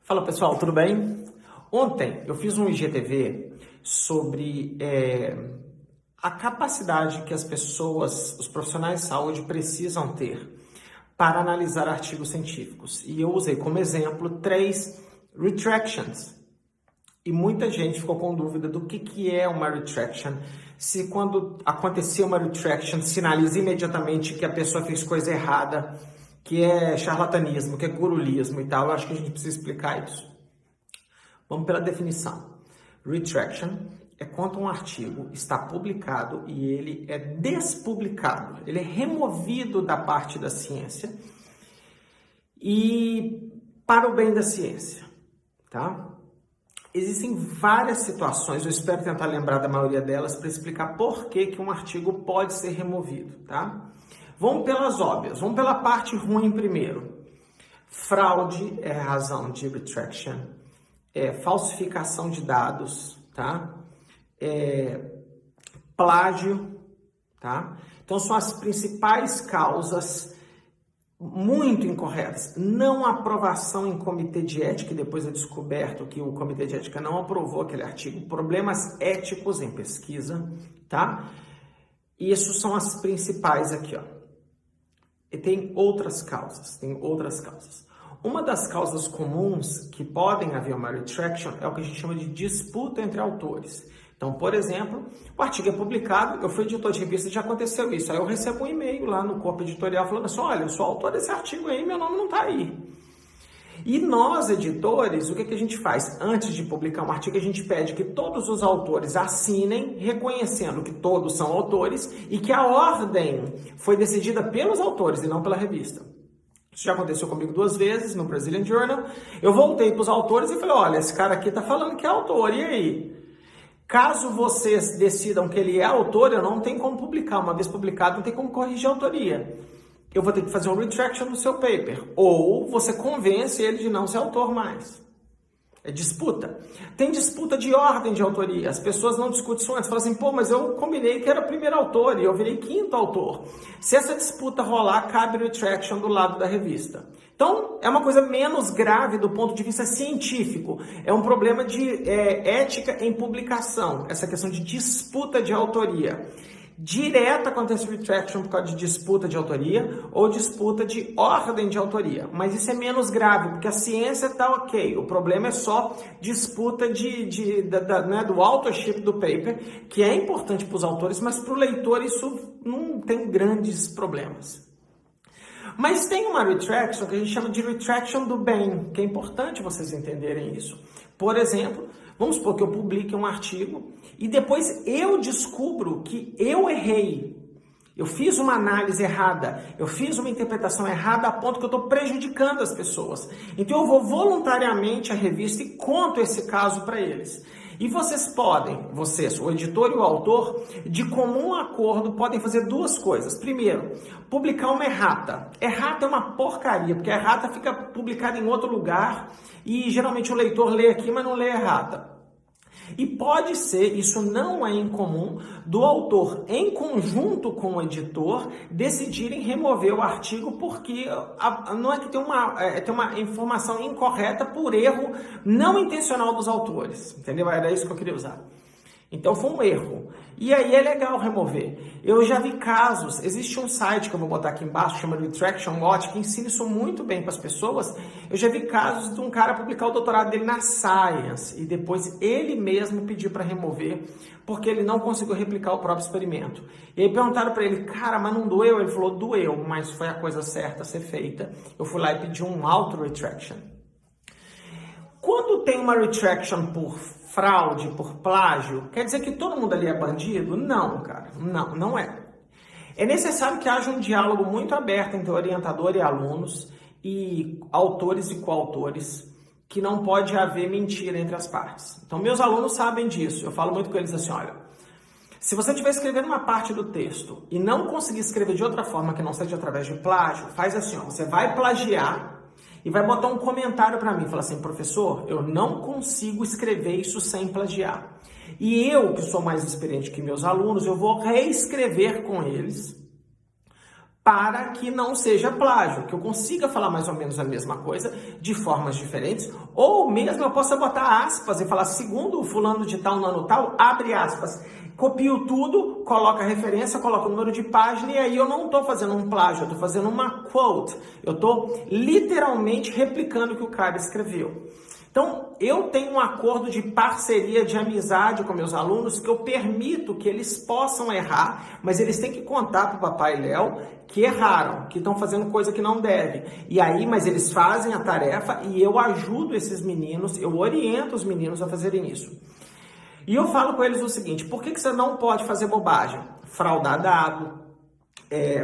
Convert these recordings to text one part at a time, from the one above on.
Fala pessoal, tudo bem? Ontem eu fiz um IGTV sobre a capacidade que as pessoas, os profissionais de saúde precisam ter para analisar artigos científicos. E eu usei como exemplo 3 retractions. E muita gente ficou com dúvida do que é uma retraction. Se quando acontecer uma retraction, sinaliza imediatamente que a pessoa fez coisa errada, que é charlatanismo, que é gurulismo e tal. Eu acho que a gente precisa explicar isso. Vamos pela definição. Retraction é quando um artigo está publicado e ele é despublicado. Ele é removido da parte da ciência e para o bem da ciência, tá? Existem várias situações, eu espero tentar lembrar da maioria delas para explicar por que um artigo pode ser removido, tá? Vamos pelas óbvias, vamos pela parte ruim primeiro. Fraude é a razão de retraction, falsificação de dados, tá? Plágio, tá? Então são as principais causas muito incorretas. Não aprovação em comitê de ética, e depois é descoberto que o comitê de ética não aprovou aquele artigo. Problemas éticos em pesquisa, tá? E isso são as principais aqui, ó. E tem outras causas, Uma das causas comuns que podem haver uma retraction é o que a gente chama de disputa entre autores. Então, por exemplo, o artigo é publicado, eu fui editor de revista e já aconteceu isso. Aí eu recebo um e-mail lá no corpo editorial falando assim, olha, eu sou autor desse artigo aí, meu nome não está aí. E nós, editores, o que a gente faz? Antes de publicar um artigo, a gente pede que todos os autores assinem, reconhecendo que todos são autores e que a ordem foi decidida pelos autores e não pela revista. Isso já aconteceu comigo 2 vezes no Brazilian Journal. Eu voltei para os autores e falei, olha, esse cara aqui está falando que é autor, e aí? Caso vocês decidam que ele é autor, eu não tenho como publicar. Uma vez publicado, não tem como corrigir a autoria. Eu vou ter que fazer um retraction no seu paper. Ou você convence ele de não ser autor mais. É disputa. Tem disputa de ordem de autoria. As pessoas não discutem isso antes. Falam assim, pô, mas eu combinei que era primeiro autor e eu virei 5º autor. Se essa disputa rolar, cabe retraction do lado da revista. Então, é uma coisa menos grave do ponto de vista científico. É um problema de ética em publicação. Essa questão de disputa de autoria. Direto acontece retraction por causa de disputa de autoria ou disputa de ordem de autoria. Mas isso é menos grave, porque a ciência está ok. O problema é só disputa do authorship do paper, que é importante para os autores, mas para o leitor isso não tem grandes problemas. Mas tem uma retraction que a gente chama de retraction do bem, que é importante vocês entenderem isso. Por exemplo, vamos supor que eu publique um artigo e depois eu descubro que eu errei. Eu fiz uma análise errada, eu fiz uma interpretação errada a ponto que eu estou prejudicando as pessoas. Então eu vou voluntariamente à revista e conto esse caso para eles. E vocês, o editor e o autor, de comum acordo, podem fazer 2 coisas. Primeiro, publicar uma errata. Errata é uma porcaria, porque a errata fica publicada em outro lugar e geralmente o leitor lê aqui, mas não lê errata. E pode ser, isso não é incomum, do autor, em conjunto com o editor, decidirem remover o artigo porque não é que tem uma informação incorreta por erro não intencional dos autores, entendeu? Era isso que eu queria usar. Então foi um erro. E aí é legal remover. Eu já vi casos, existe um site que eu vou botar aqui embaixo, chama Retraction Watch, que ensina isso muito bem para as pessoas. Eu já vi casos de um cara publicar o doutorado dele na Science e depois ele mesmo pediu para remover porque ele não conseguiu replicar o próprio experimento. E aí perguntaram para ele, cara, mas não doeu? Ele falou, doeu, mas foi a coisa certa a ser feita. Eu fui lá e pedi um auto-retraction. Quando tem uma retraction por fraude, por plágio, quer dizer que todo mundo ali é bandido? Não, cara, não é. É necessário que haja um diálogo muito aberto entre orientador e alunos, e autores e coautores, que não pode haver mentira entre as partes. Então, meus alunos sabem disso. Eu falo muito com eles assim, olha, se você estiver escrevendo uma parte do texto e não conseguir escrever de outra forma que não seja através de plágio, faz assim, ó, você vai plagiar e vai botar um comentário para mim, fala assim, professor, eu não consigo escrever isso sem plagiar. E eu, que sou mais experiente que meus alunos, eu vou reescrever com eles para que não seja plágio, que eu consiga falar mais ou menos a mesma coisa de formas diferentes, ou mesmo eu possa botar aspas e falar segundo o fulano de tal, nano tal, abre aspas, copio tudo, coloco a referência, coloco o número de página e aí eu não estou fazendo um plágio, eu estou fazendo uma quote, eu estou literalmente replicando o que o cara escreveu. Então, eu tenho um acordo de parceria, de amizade com meus alunos que eu permito que eles possam errar, mas eles têm que contar para o Papai Léo que erraram, que estão fazendo coisa que não deve. E aí, mas eles fazem a tarefa e eu ajudo esses meninos, eu oriento os meninos a fazerem isso. E eu falo com eles o seguinte, por que você não pode fazer bobagem? Fraudar dado,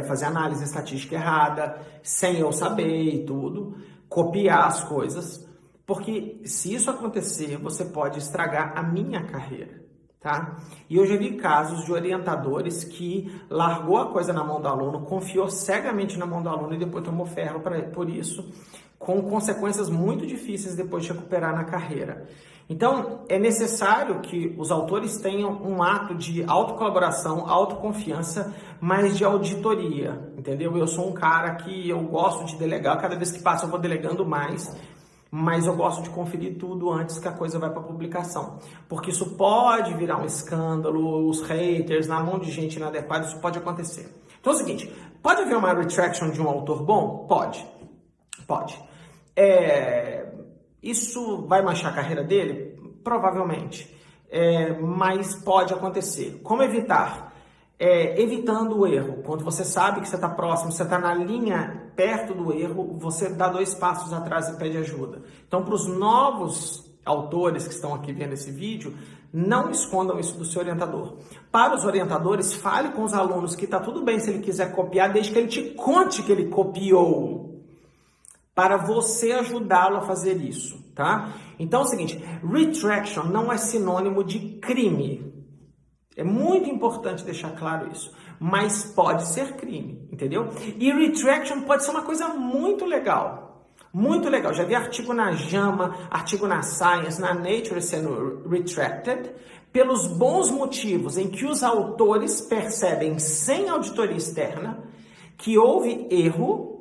fazer análise estatística errada, sem eu saber e tudo, copiar as coisas. Porque se isso acontecer, você pode estragar a minha carreira, tá? E eu já vi casos de orientadores que largou a coisa na mão do aluno, confiou cegamente na mão do aluno e depois tomou ferro por isso, com consequências muito difíceis depois de recuperar na carreira. Então, é necessário que os autores tenham um ato de autocolaboração, autoconfiança, mas de auditoria, entendeu? Eu sou um cara que eu gosto de delegar, cada vez que passa eu vou delegando mais, mas eu gosto de conferir tudo antes que a coisa vai para publicação, porque isso pode virar um escândalo, os haters, na mão de gente inadequada, isso pode acontecer. Então é o seguinte, pode haver uma retraction de um autor bom? Pode. Isso vai manchar a carreira dele? Provavelmente, mas pode acontecer. Como evitar? Evitando o erro. Quando você sabe que você está próximo, você está na linha perto do erro, você dá 2 passos atrás e pede ajuda. Então, para os novos autores que estão aqui vendo esse vídeo, não escondam isso do seu orientador. Para os orientadores, fale com os alunos que está tudo bem se ele quiser copiar, desde que ele te conte que ele copiou, para você ajudá-lo a fazer isso, tá? Então é o seguinte, retraction não é sinônimo de crime. É muito importante deixar claro isso, mas pode ser crime, entendeu? E retraction pode ser uma coisa muito legal, muito legal. Já vi artigo na JAMA, artigo na Science, na Nature sendo retracted, pelos bons motivos em que os autores percebem sem auditoria externa que houve erro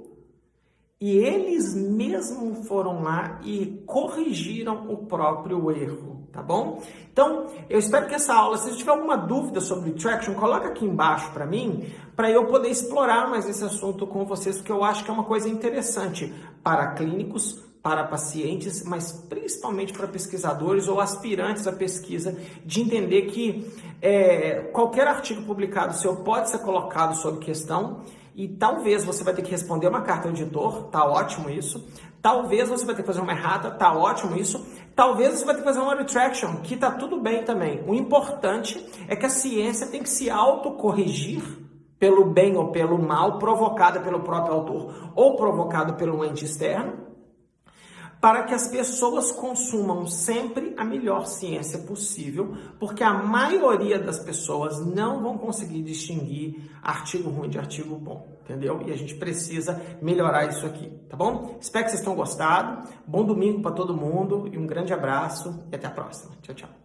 e eles mesmos foram lá e corrigiram o próprio erro, tá bom? Então, eu espero que essa aula, se você tiver alguma dúvida sobre retraction, coloca aqui embaixo para mim, para eu poder explorar mais esse assunto com vocês, porque eu acho que é uma coisa interessante para clínicos, para pacientes, mas principalmente para pesquisadores ou aspirantes à pesquisa, de entender que qualquer artigo publicado seu pode ser colocado sob questão, e talvez você vai ter que responder uma carta ao editor, tá ótimo isso. Talvez você vai ter que fazer uma errata, tá ótimo isso. Talvez você vai ter que fazer uma retraction, que tá tudo bem também. O importante é que a ciência tem que se autocorrigir pelo bem ou pelo mal, provocada pelo próprio autor ou provocado pelo ente externo, para que as pessoas consumam sempre a melhor ciência possível, porque a maioria das pessoas não vão conseguir distinguir artigo ruim de artigo bom, entendeu? E a gente precisa melhorar isso aqui, tá bom? Espero que vocês tenham gostado, bom domingo para todo mundo e um grande abraço e até a próxima. Tchau, tchau.